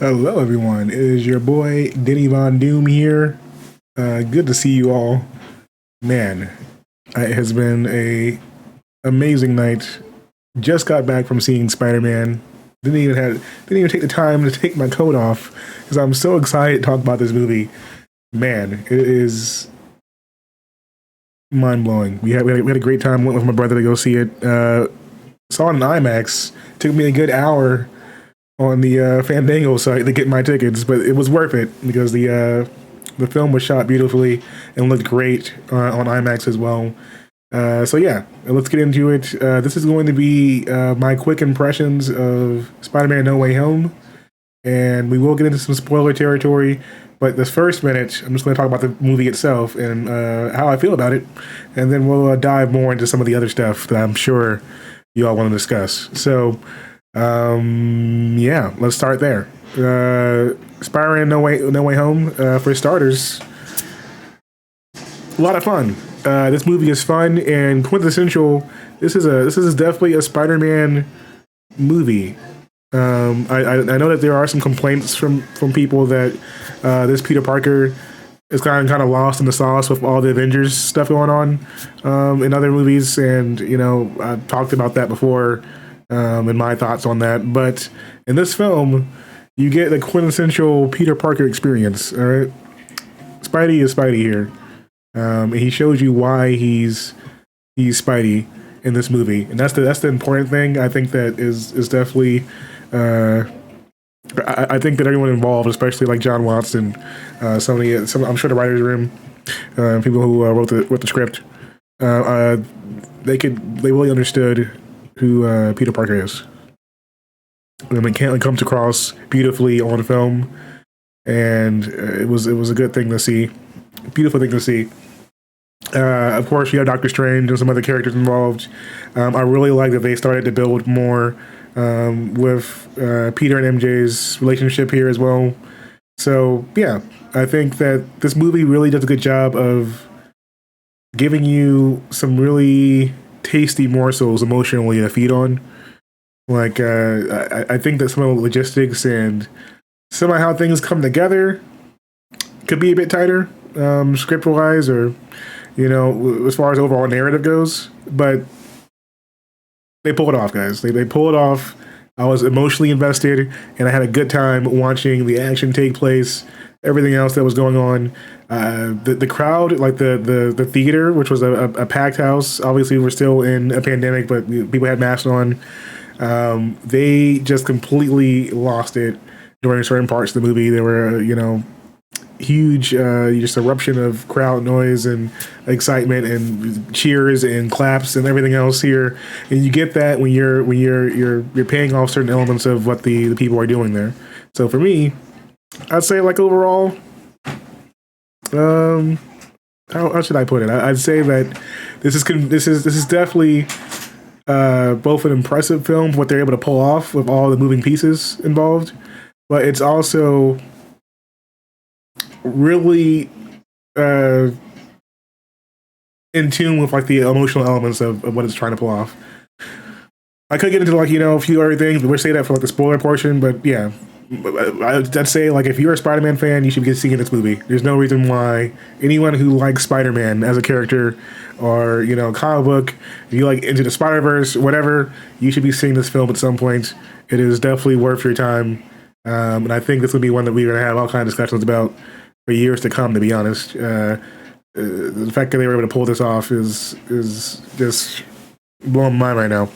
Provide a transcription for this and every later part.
Hello, everyone. It is your boy Denny Von Doom here. Good to see you all. Man, it has been a amazing night. Just got back from seeing Spider-Man. Didn't even take the time to take my coat off because I'm so excited to talk about this movie. Man, it is mind blowing. We had a great time. Went with my brother to go see it. Saw it in IMAX. Took me a good hour on the Fandango site to get my tickets, but it was worth it because the film was shot beautifully and looked great on IMAX as well. So yeah, let's get into it. This is going to be my quick impressions of Spider-Man: No Way Home, and we will get into some spoiler territory. But this first minute, I'm just going to talk about the movie itself and how I feel about it, and then we'll dive more into some of the other stuff that I'm sure you all want to discuss. So. Yeah, let's start there. Spider-Man: No Way Home. For starters, a lot of fun. This movie is fun and quintessential. This is definitely a Spider-Man movie. I know that there are some complaints from people that this Peter Parker is kind of lost in the sauce with all the Avengers stuff going on in other movies, and I've talked about that before. And my thoughts on that. But in this film, you get the quintessential Peter Parker experience. All right, Spidey is Spidey here. And he shows you why he's Spidey in this movie, and that's the important thing. I think that is definitely. I think that everyone involved, especially like John Watson, some I'm sure the writers' room, people who wrote the script, they really understood who Peter Parker is. And it comes across beautifully on film, and it was a good thing to see, beautiful thing to see. Of course, you have Doctor Strange and some other characters involved. I really like that they started to build more with Peter and MJ's relationship here as well. So yeah, I think that this movie really does a good job of giving you some really tasty morsels emotionally to feed on. Like, I think that some of the logistics and some of how things come together could be a bit tighter, script wise, or as far as overall narrative goes. But they pull it off, guys. They pull it off. I was emotionally invested, and I had a good time watching the action take place. Everything else that was going on, the crowd, like the theater, which was a packed house. Obviously, we're still in a pandemic, but people had masks on. They just completely lost it during certain parts of the movie. There were, huge, just eruption of crowd noise and excitement and cheers and claps and everything else here. And you get that when you're paying off certain elements of what the people are doing there. So for me, I'd say like overall, how should I put it? I'd say that this is definitely both an impressive film for what they're able to pull off with all the moving pieces involved, but it's also really in tune with like the emotional elements of what it's trying to pull off. I could get into like a few other things, but we'll say that for like the spoiler portion. But yeah, I'd say like if you're a Spider-Man fan, you should be seeing this movie. There's no reason why anyone who likes Spider-Man as a character, or comic book, if you like Into the Spider-Verse, whatever, you should be seeing this film at some point. It is definitely worth your time, and I think this will be one that we're gonna have all kinds of discussions about for years to come. To be honest, the fact that they were able to pull this off is just blowing my mind right now.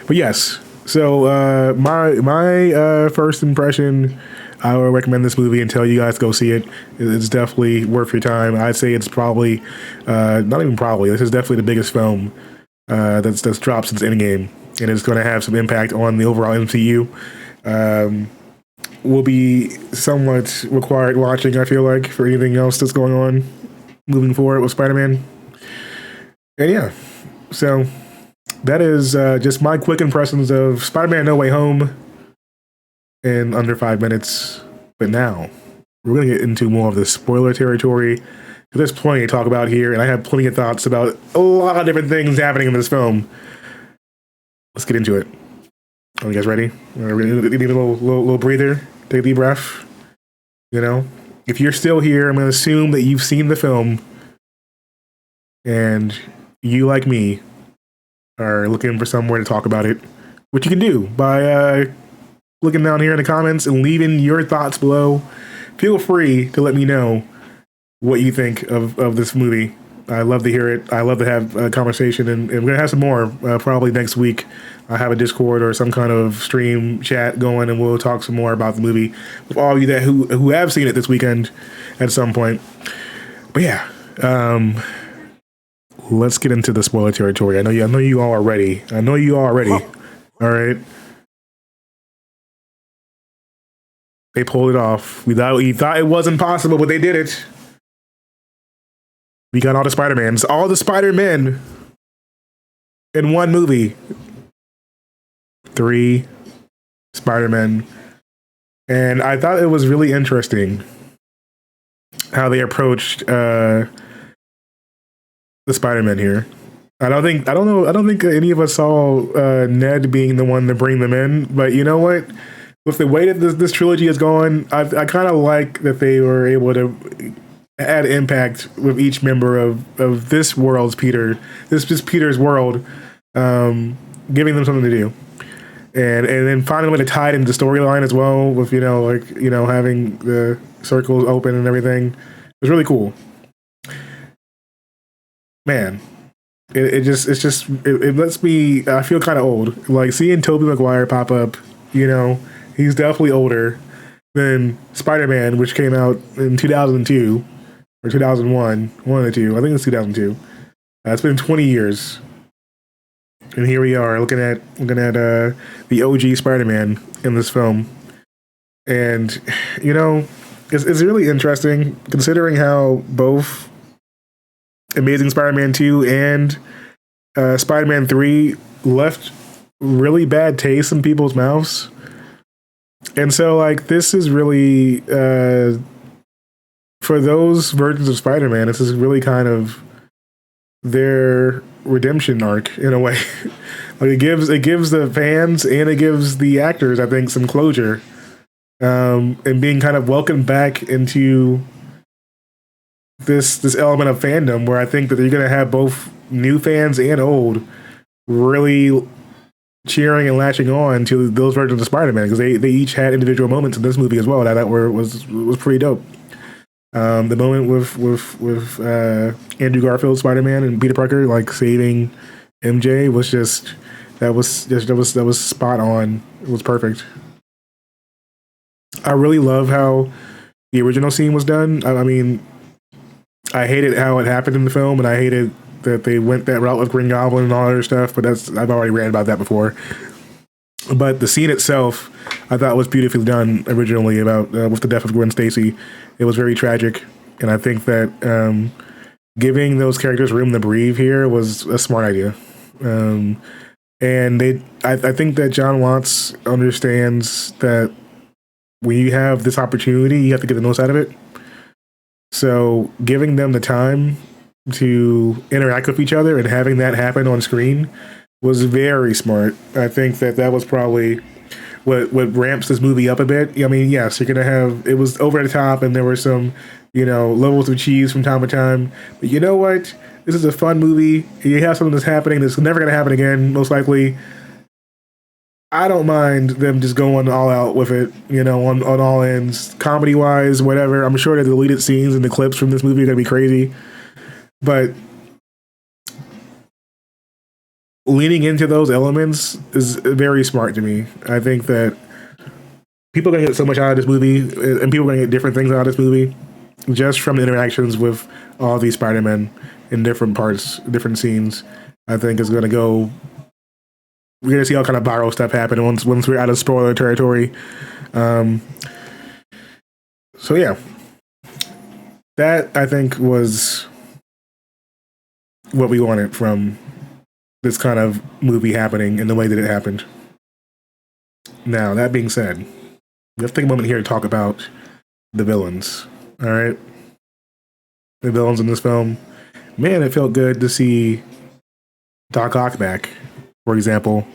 But yes, so my first impression, I would recommend this movie and tell you guys to go see it. It's definitely worth your time. I'd say it's probably, not even probably, this is definitely the biggest film that's dropped since Endgame, and it's going to have some impact on the overall MCU. Will be somewhat required watching, I feel like, for anything else that's going on moving forward with Spider-Man. And yeah, so that is just my quick impressions of Spider-Man: No Way Home in under 5 minutes. But now we're going to get into more of the spoiler territory. There's plenty to talk about here, and I have plenty of thoughts about a lot of different things happening in this film. Let's get into it. Are you guys ready? Need a little breather? take a deep breath. You know, if you're still here, I'm going to assume that you've seen the film and you, like me, are looking for somewhere to talk about it, which you can do by looking down here in the comments and leaving your thoughts below. Feel free to let me know what you think of this movie. I love to hear it. I love to have a conversation, and we're going to have some more probably next week. I have a Discord or some kind of stream chat going, and we'll talk some more about the movie with all of you that who have seen it this weekend at some point. But yeah, let's get into the spoiler territory. I know you all are ready. All right. They pulled it off. We thought it wasn't possible, but they did it. We got all the Spider-Mans, all the Spider-Men in one movie. 3 Spider-Men. And I thought it was really interesting how they approached the Spider-Man here. I don't think any of us saw Ned being the one to bring them in, but you know what? With the way that this trilogy is going, I kind of like that they were able to add impact with each member of this world's Peter. This is Peter's world, giving them something to do, and then finding a way to tie it into the storyline as well. With having the circles open and everything, it was really cool. Man, it lets me. I feel kind of old, like seeing Tobey Maguire pop up. He's definitely older than Spider-Man, which came out in 2002 or 2001, one of the two. I think it's 2002. It's been 20 years, and here we are looking at the OG Spider-Man in this film, and it's really interesting considering how both Amazing Spider-Man 2 and Spider-Man 3 left really bad taste in people's mouths. And so, like, this is really, for those versions of Spider-Man, this is really kind of their redemption arc in a way. Like, it gives the fans and it gives the actors, I think, some closure, and being kind of welcomed back into this element of fandom where I think that you're going to have both new fans and old really cheering and latching on to those versions of Spider-Man, because they each had individual moments in this movie as well that was pretty dope. The moment with Andrew Garfield Spider-Man and Peter Parker like saving MJ was just that was spot on. It was perfect. I really love how the original scene was done. I mean, I hated how it happened in the film, and I hated that they went that route with Green Goblin and all that other stuff, but I've already ranted about that before. But the scene itself, I thought was beautifully done originally about with the death of Gwen Stacy. It was very tragic, and I think that giving those characters room to breathe here was a smart idea. And I think that John Watts understands that when you have this opportunity, you have to get the most out of it. So giving them the time to interact with each other and having that happen on screen was very smart. I think that was probably what ramps this movie up a bit. I mean, yes, you're gonna have, it was over the top and there were some, levels of cheese from time to time. But you know what? This is a fun movie. You have something that's happening that's never gonna happen again, most likely. I don't mind them just going all out with it, on all ends, comedy wise, whatever. I'm sure the deleted scenes and the clips from this movie are gonna be crazy. But leaning into those elements is very smart to me. I think that people are going to get so much out of this movie, and people are going to get different things out of this movie just from the interactions with all these Spider-Men in different parts, different scenes. I think is going to go. We're going to see all kind of viral stuff happen once we're out of spoiler territory. So yeah, that I think was what we wanted from this kind of movie happening in the way that it happened. Now, that being said, let's take a moment here to talk about the villains. All right? The villains in this film. Man, it felt good to see Doc Ock back, for example.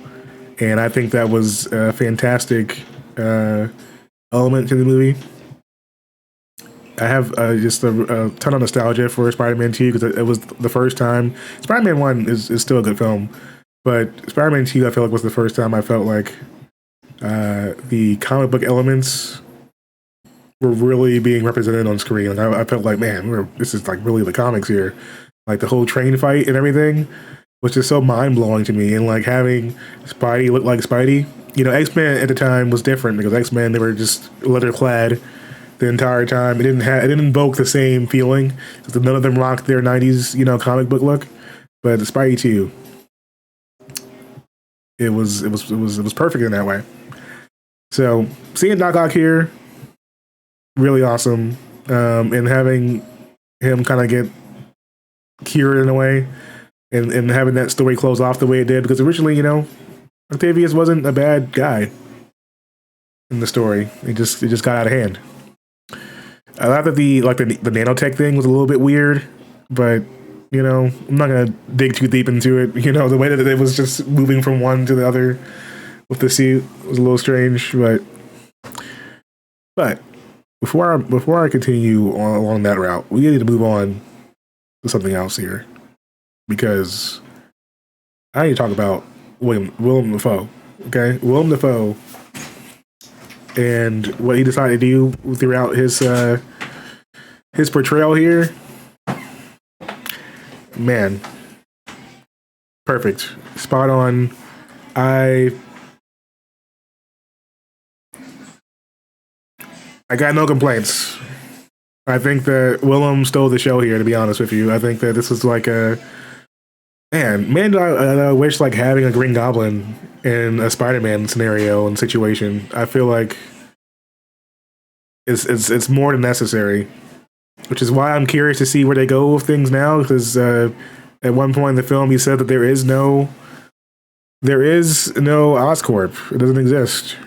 And I think that was a fantastic element to the movie. I have just a ton of nostalgia for Spider-Man 2 because it was the first time. Spider-Man 1 is still a good film, but Spider-Man 2 I feel like was the first time I felt like the comic book elements were really being represented on screen. Like I felt like, man, this is like really the comics here. Like the whole train fight and everything was just so mind blowing to me. And like having Spidey look like Spidey. You know, X-Men at the time was different because X-Men, they were just leather clad the entire time. It didn't invoke the same feeling because none of them rocked their '90s, you know, comic book look. But the Spidey 2, it was perfect in that way. So seeing Doc Ock here, really awesome, and having him kind of get cured in a way, and having that story close off the way it did, because originally, you know, Octavius wasn't a bad guy in the story. It just got out of hand. I thought that the nanotech thing was a little bit weird, but you know, I'm not gonna dig too deep into it. You know, the way that it was just moving from one to the other with the suit was a little strange, but before I continue along that route, we need to move on to something else here, because I need to talk about Willem Dafoe. Okay, Willem Dafoe and what he decided to do throughout his portrayal here. Man, perfect, spot on. I got no complaints. I think that Willem stole the show here, to be honest with you. I think that this was like a man. I wish like having a Green Goblin in a Spider-Man scenario and situation. I feel like it's more than necessary, which is why I'm curious to see where they go with things now. Because at one point in the film, he said that there is no Oscorp. It doesn't exist.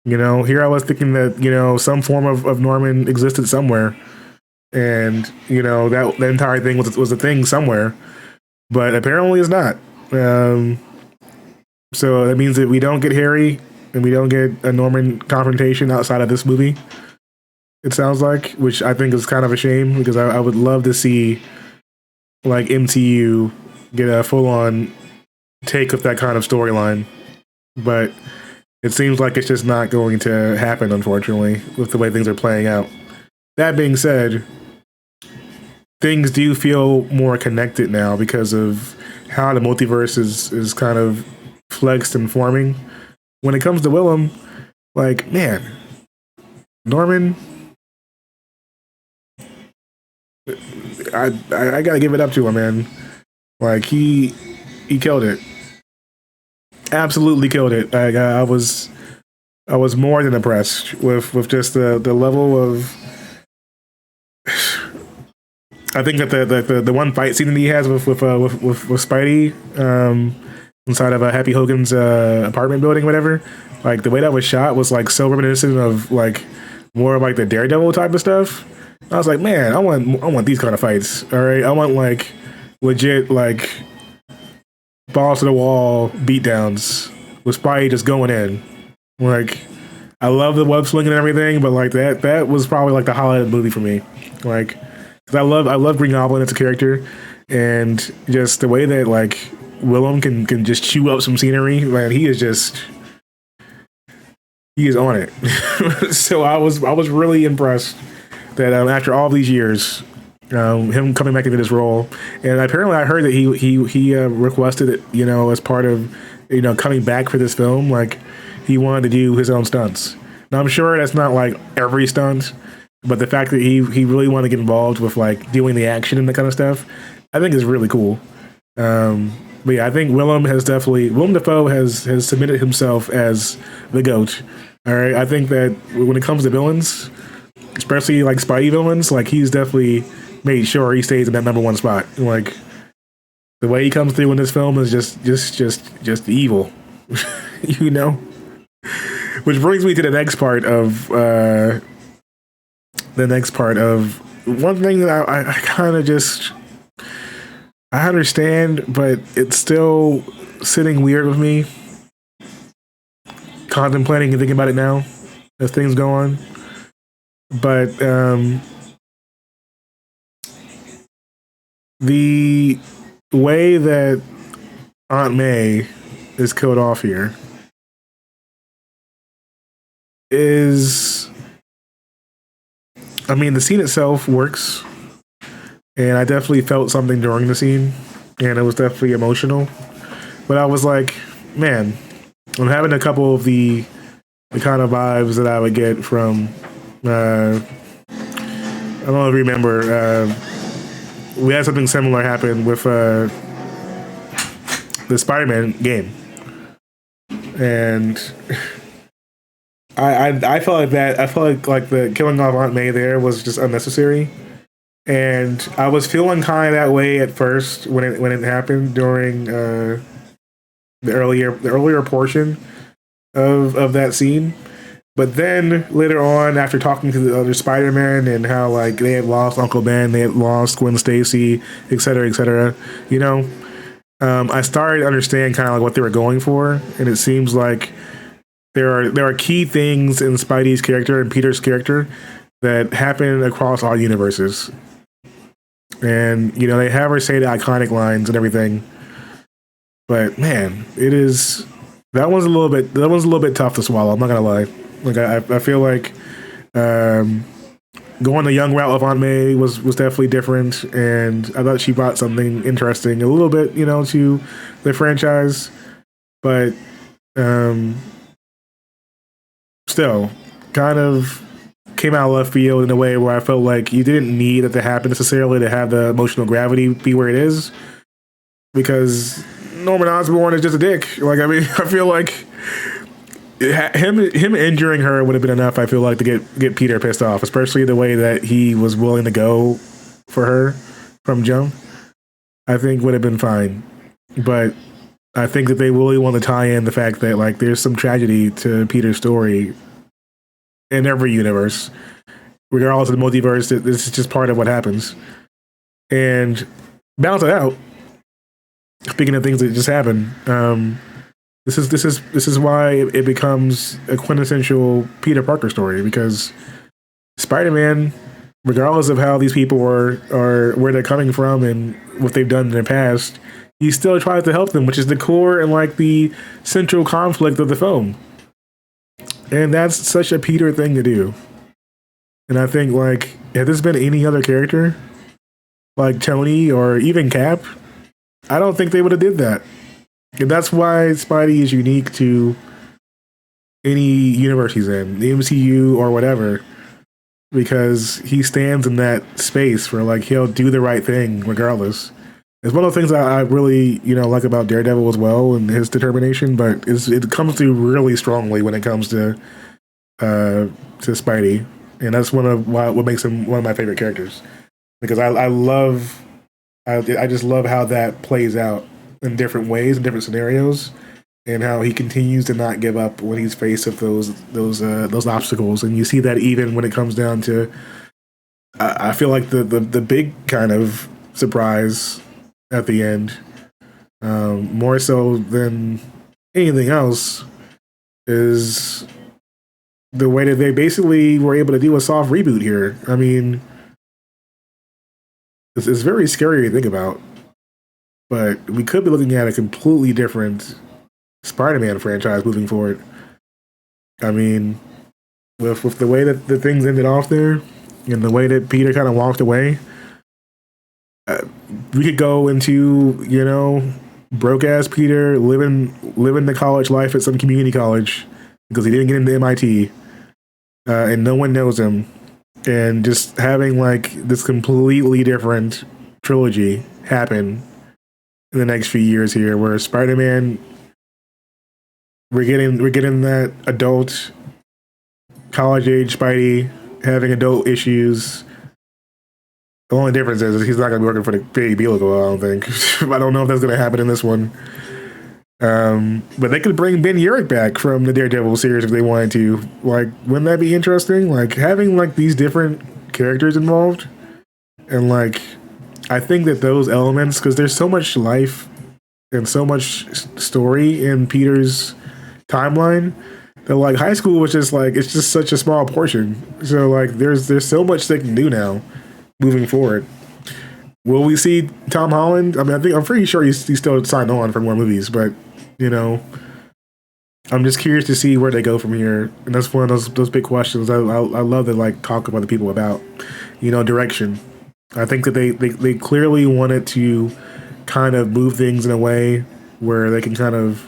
You know, here I was thinking that, you know, some form of Norman existed somewhere, and you know that the entire thing was a thing somewhere, but apparently it's not. So that means that we don't get Harry and we don't get a Norman confrontation outside of this movie. It sounds like, which I think is kind of a shame, because I would love to see like MCU get a full on take of that kind of storyline, but it seems like it's just not going to happen, unfortunately, with the way things are playing out. That being said, things do feel more connected now because of how the multiverse is kind of flexed and forming. When it comes to Willem, like, man, Norman, I gotta give it up to him, man. Like he killed it. Absolutely killed it. I was more than impressed with just the level of. I think that the one fight scene that he has with Spidey inside of Happy Hogan's apartment building, whatever. Like the way that was shot was like so reminiscent of like more of like the Daredevil type of stuff. I was like, man, I want these kind of fights. All right, I want like legit like balls to the wall beatdowns with Spidey just going in. Like, I love the web slinging and everything, but like that was probably like the highlight of the movie for me. Like, cause I love Green Goblin as a character, and just the way that like Willem can just chew up some scenery. Man, he is on it. So I was really impressed that after all these years, him coming back into this role, and apparently I heard that he requested it, you know, as part of, you know, coming back for this film, like he wanted to do his own stunts. Now I'm sure that's not like every stunt, but the fact that he really wanted to get involved with like doing the action and that kind of stuff, I think is really cool. But yeah, I think Willem Dafoe has submitted himself as the GOAT. All right, I think that when it comes to villains, especially like Spidey villains, like he's definitely made sure he stays in that number one spot. Like the way he comes through in this film is just evil, you know. Which brings me to the next part of one thing that I kind of just I understand, but it's still sitting weird with me. Contemplating and thinking about it now. as things go on. But the way that Aunt May is killed off here is, I mean, the scene itself works, and I definitely felt something during the scene, and it was definitely emotional. But I was like, man, I'm having a couple of the kind of vibes that I would get from. I don't know if you remember. We had something similar happen with the Spider-Man game, and I felt like that. I felt like the killing off Aunt May there was just unnecessary, and I was feeling kind of that way at first when it happened during the earlier portion of that scene. But then later on, after talking to the other Spider-Man and how like they had lost Uncle Ben, they had lost Gwen Stacy, et cetera, you know, I started to understand kind of like what they were going for, and it seems like there are key things in Spidey's character and Peter's character that happen across all universes, and you know they have her say the iconic lines and everything. But man, that one's a little bit tough to swallow. I'm not gonna lie. Like I feel like going the young route of Aunt May was definitely different, and I thought she brought something interesting, a little bit, you know, to the franchise. But still, kind of came out of left field in a way where I felt like you didn't need that to happen necessarily to have the emotional gravity be where it is, because Norman Osborn is just a dick. Like, I mean, I feel like him injuring her would have been enough, I feel like, to get Peter pissed off, especially the way that he was willing to go for her from jump. I think would have been fine. But I think that they really want to tie in the fact that like there's some tragedy to Peter's story in every universe. Regardless of the multiverse, this is just part of what happens. And balance it out. Speaking of things that just happened, this is why it becomes a quintessential Peter Parker story, because Spider-Man, regardless of how these people are where they're coming from and what they've done in their past, he still tries to help them, which is the core and like the central conflict of the film. And that's such a Peter thing to do. And I think like had this been any other character, like Tony or even Cap, I don't think they would have did that. And that's why Spidey is unique to any universe he's in, the MCU or whatever, because he stands in that space for like he'll do the right thing regardless. It's one of the things I really like about Daredevil as well and his determination, but it comes through really strongly when it comes to Spidey, and that's what makes him one of my favorite characters, because I just love how that plays out in different ways, in different scenarios, and how he continues to not give up when he's faced with those obstacles. And you see that even when it comes down to, I feel like the big kind of surprise at the end, more so than anything else, is the way that they basically were able to do a soft reboot here. I mean, it's very scary to think about. But we could be looking at a completely different Spider-Man franchise moving forward. I mean, with the way that the things ended off there, and the way that Peter kind of walked away, we could go into broke ass Peter living the college life at some community college because he didn't get into MIT, and no one knows him, and just having like this completely different trilogy happen in the next few years here, where Spider-Man, we're getting that adult, college age Spidey having adult issues. The only difference is he's not going to be working for the baby logo, I don't think. I don't know if that's going to happen in this one. But they could bring Ben Urich back from the Daredevil series if they wanted to. Like, wouldn't that be interesting? Like having like these different characters involved, and like, I think that those elements, because there's so much life and so much story in Peter's timeline, that like high school was just like it's just such a small portion. So like there's so much they can do now moving forward. Will we see Tom Holland? I mean, I'm pretty sure he's still signed on for more movies, but you know, I'm just curious to see where they go from here, and that's one of those big questions. I love to like talk with other people about, direction. I think that they clearly wanted to kind of move things in a way where they can kind of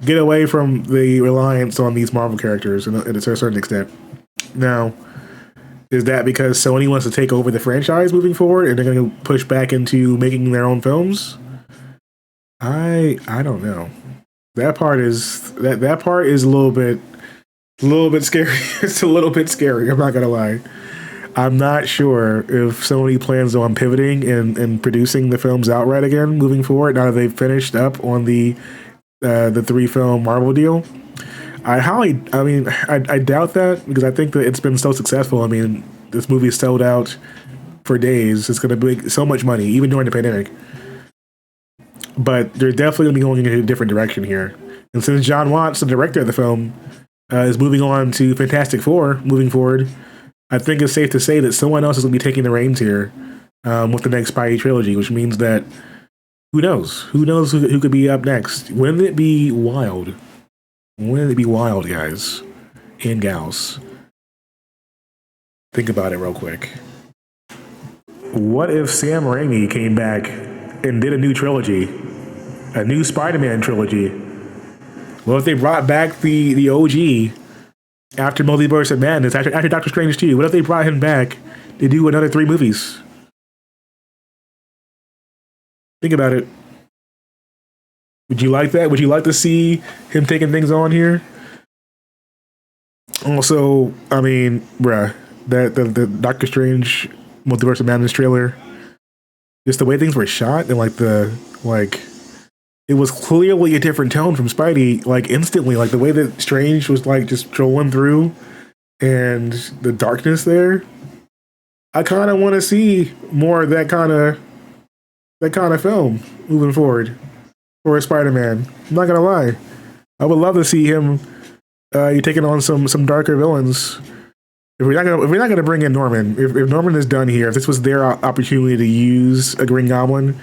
get away from the reliance on these Marvel characters to a certain extent. Now, is that because Sony wants to take over the franchise moving forward and they're going to push back into making their own films? I don't know. That part is that part is a little bit scary. It's a little bit scary. I'm not gonna lie. I'm not sure if Sony plans on pivoting and producing the films outright again moving forward now that they've finished up on the 3-film Marvel deal. I doubt that because I think that it's been so successful. I mean, this movie sold out for days. It's going to make so much money, even during the pandemic. But they're definitely going to be going in a different direction here. And since John Watts, the director of the film, is moving on to Fantastic Four moving forward, I think it's safe to say that someone else is going to be taking the reins here with the next Spidey trilogy, which means that who knows? Who knows who could be up next? Wouldn't it be wild? Wouldn't it be wild, guys and gals? Think about it real quick. What if Sam Raimi came back and did a new trilogy? A new Spider-Man trilogy? What if they brought back the OG after Multiverse of Madness, after Doctor Strange 2? What if they brought him back to do another 3 movies? Think about it. Would you like that? Would you like to see him taking things on here? Also, I mean, bruh, the Doctor Strange Multiverse of Madness trailer, just the way things were shot and it was clearly a different tone from Spidey, like instantly, like the way that Strange was like just trolling through and the darkness there. I kind of want to see more of that kind of film moving forward for a Spider-Man. I'm not gonna lie, I would love to see him. You taking on some darker villains. If we're not gonna bring in Norman, if Norman is done here, if this was their opportunity to use a Green Goblin,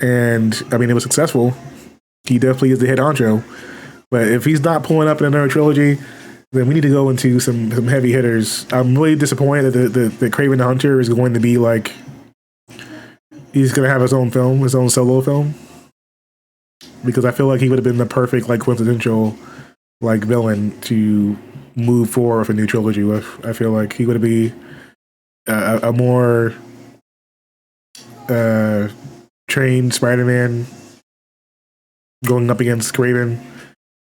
and I mean it was successful, he definitely is the head honcho. But if he's not pulling up in another trilogy, then we need to go into some heavy hitters. I'm really disappointed that Kraven the Hunter is going to be like he's gonna have his own film, his own solo film, because I feel like he would have been the perfect like quintessential like villain to move forward with a new trilogy with. I feel like he would be a more trained Spider-Man going up against Kraven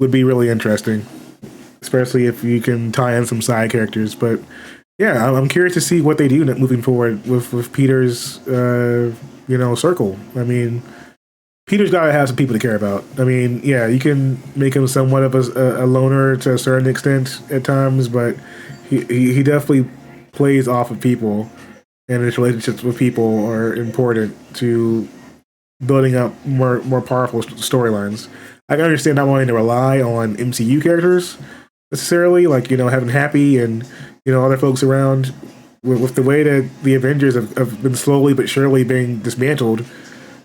would be really interesting, especially if you can tie in some side characters. But yeah, I'm curious to see what they do moving forward with Peter's circle. I mean, Peter's got to have some people to care about. I mean, yeah, you can make him somewhat of a loner to a certain extent at times, but he definitely plays off of people, and his relationships with people are important to building up more powerful storylines. I can understand not wanting to rely on MCU characters necessarily, like having Happy and other folks around. With the way that the Avengers have been slowly but surely being dismantled.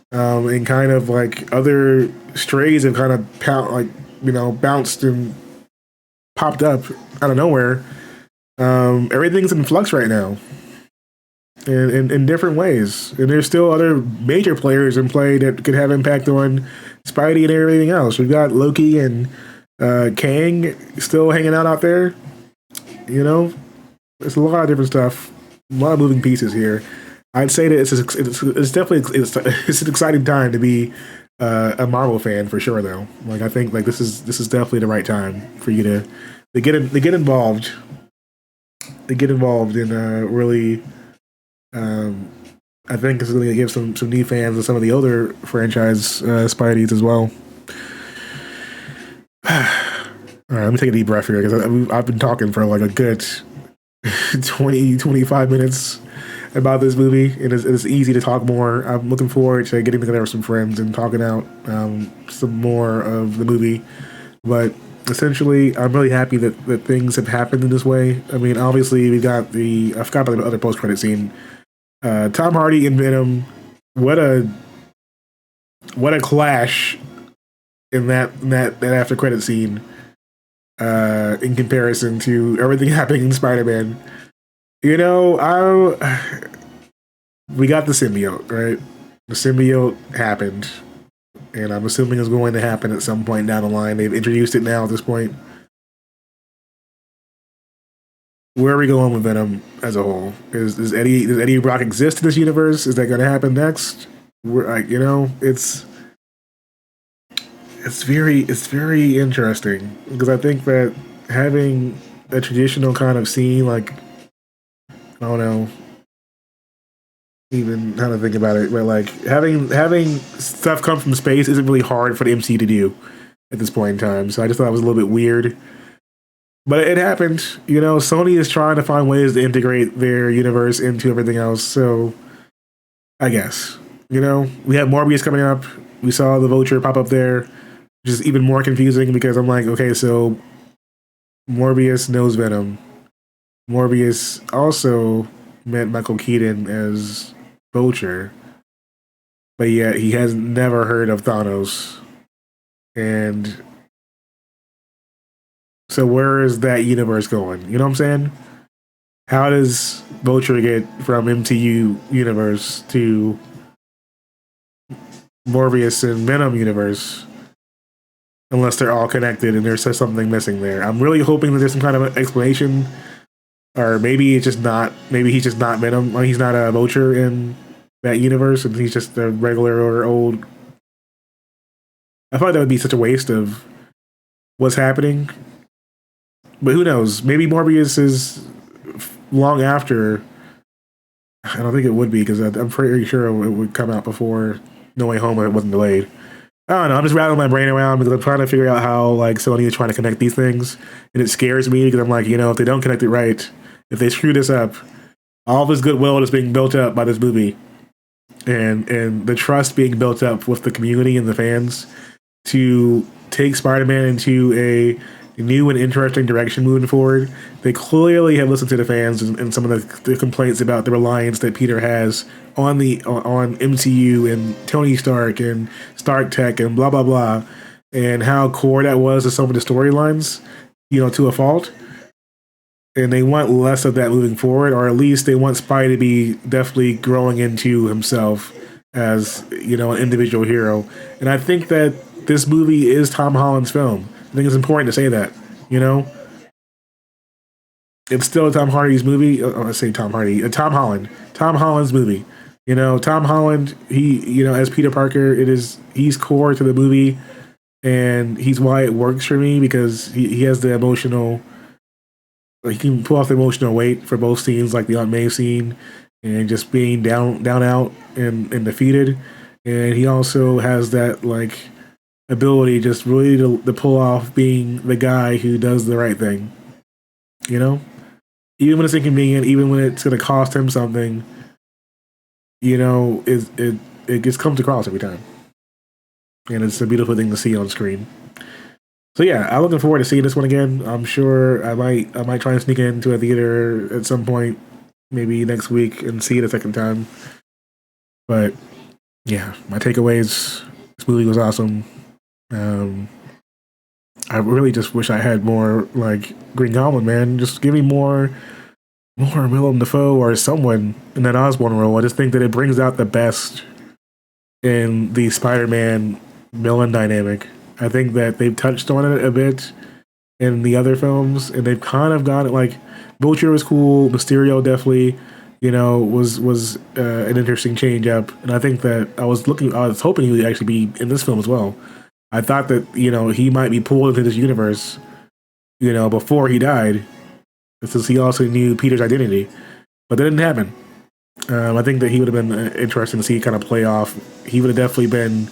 And kind of like other strays have kind of bounced and popped up out of nowhere. Everything's in flux right now, in different ways, and there's still other major players in play that could have impact on Spidey and everything else. We've got Loki and Kang still hanging out there. There's a lot of different stuff, a lot of moving pieces here. I'd say that it's definitely it's an exciting time to be a Marvel fan for sure, though. Like I think like this is definitely the right time for you to get involved. To get involved in really, I think it's going to give some new fans of some of the older franchise Spideys as well. All right, let me take a deep breath here because I've been talking for like a good 20-25 minutes about this movie, and it's easy to talk more. I'm looking forward to getting together with some friends and talking out some more of the movie. But essentially, I'm really happy that things have happened in this way. I mean, obviously, we got I forgot about the other post credit scene. Tom Hardy and Venom. What a clash in that after credit scene. In comparison to everything happening in Spider-Man, we got the symbiote, right? The symbiote happened, and I'm assuming it's going to happen at some point down the line. They've introduced it now at this point. Where are we going with Venom as a whole? Does Eddie Brock exist in this universe? Is that going to happen next? We're like, it's very interesting because I think that having a traditional kind of scene, like, I don't know even how to think about it, but like having stuff come from space isn't really hard for the MC to do at this point in time. So I just thought it was a little bit weird. But it happened. Sony is trying to find ways to integrate their universe into everything else. So I guess. We have Morbius coming up. We saw the Vulture pop up there, which is even more confusing because I'm like, okay, so Morbius knows Venom. Morbius also met Michael Keaton as Vulture, but yet he has never heard of Thanos. And so where is that universe going? You know what I'm saying? How does Vulture get from MCU universe to Morbius and Venom universe? Unless they're all connected and there's something missing there. I'm really hoping that there's some kind of explanation. Or maybe it's just not. Maybe he's just not Venom. He's not a Vulture in that universe, and he's just a regular or old. I thought that would be such a waste of what's happening. But who knows? Maybe Morbius is long after. I don't think it would be because I'm pretty sure it would come out before No Way Home if it wasn't delayed. I don't know. I'm just rattling my brain around because I'm trying to figure out how like Sony is trying to connect these things, and it scares me because I'm like, if they don't connect it right, if they screw this up, all this goodwill is being built up by this movie, and the trust being built up with the community and the fans to take Spider-Man into a new and interesting direction moving forward. They clearly have listened to the fans and some of the complaints about the reliance that Peter has on MCU and Tony Stark and Stark Tech and blah blah blah, and how core that was to some of the storylines, to a fault. And they want less of that moving forward, or at least they want Spidey to be definitely growing into himself as an individual hero. And I think that this movie is Tom Holland's film. I think it's important to say that, It's still Tom Hardy's movie. I say Tom Hardy. Tom Holland. Tom Holland's movie. Tom Holland, he, as Peter Parker, he's core to the movie, and he's why it works for me because he has the emotional, he can pull off the emotional weight for both scenes, like the Aunt May scene, and just being down out and defeated. And he also has that, like, ability just really to pull off being the guy who does the right thing. Even when it's inconvenient, even when it's going to cost him something, it just comes across every time. And it's a beautiful thing to see on screen. So yeah, I'm looking forward to seeing this one again. I'm sure I might try and sneak into a theater at some point, maybe next week, and see it a second time. But yeah, my takeaways: this movie was awesome. I really just wish I had more like Green Goblin, man. Just give me more Willem Dafoe or someone in that Osborn role. I just think that it brings out the best in the Spider-Man villain dynamic. I think that they've touched on it a bit in the other films, and they've kind of got it. Like Vulture was cool, Mysterio definitely, was an interesting change up, and I think that I was hoping he would actually be in this film as well. I thought that he might be pulled into this universe, before he died, since he also knew Peter's identity, but that didn't happen. I think that he would have been interesting to see kind of play off. He would have definitely been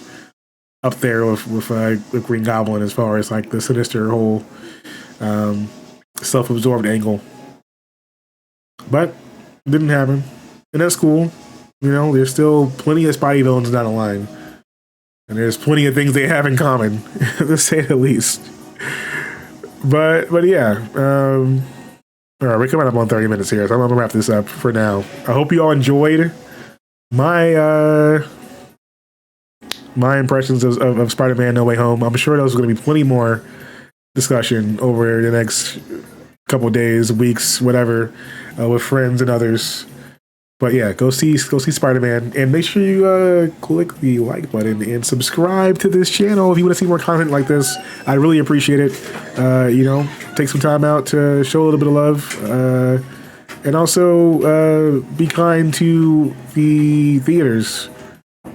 up there with Green Goblin as far as like the sinister whole self-absorbed angle. But it didn't happen, and that's cool. There's still plenty of Spidey villains down the line, and there's plenty of things they have in common, to say the least. But yeah. All right, we're coming up on 30 minutes here, so I'm gonna wrap this up for now. I hope you all enjoyed my my impressions of Spider-Man No Way Home. I'm sure there's going to be plenty more discussion over the next couple days, weeks, whatever, with friends and others. But yeah, go see Spider-Man, and make sure you click the like button and subscribe to this channel if you want to see more content like this. I really appreciate it. Take some time out to show a little bit of love, and also be kind to the theaters.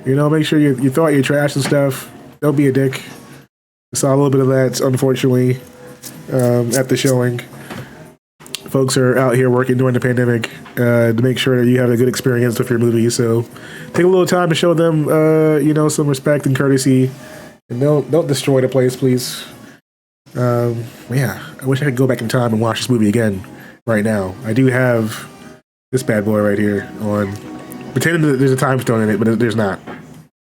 Make sure you throw out your trash and stuff. Don't be a dick. I saw a little bit of that, unfortunately, at the showing. Folks are out here working during the pandemic to make sure that you have a good experience with your movie. So take a little time to show them, some respect and courtesy, and don't destroy the place, please. Yeah, I wish I could go back in time and watch this movie again right now. I do have this bad boy right here on, pretending that there's a time stone in it, but there's not.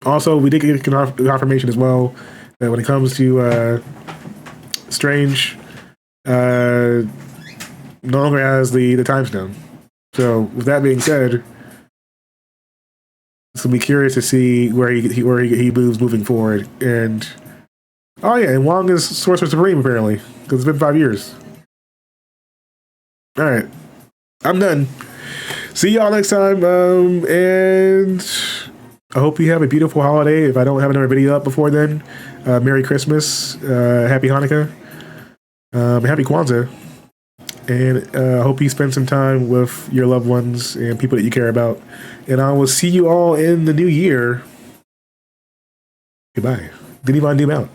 Also, we did get confirmation as well that when it comes to Strange, no longer has the time stone. So with that being said, it's gonna be curious to see where he moves moving forward. And oh yeah, and Wong is Sorcerer Supreme apparently, because it's been 5 years. All right, I'm done. See y'all next time, and I hope you have a beautiful holiday. If I don't have another video up before then, Merry Christmas, Happy Hanukkah, Happy Kwanzaa. And I hope you spend some time with your loved ones and people that you care about. And I will see you all in the new year. Goodbye. Denny Von Doom out.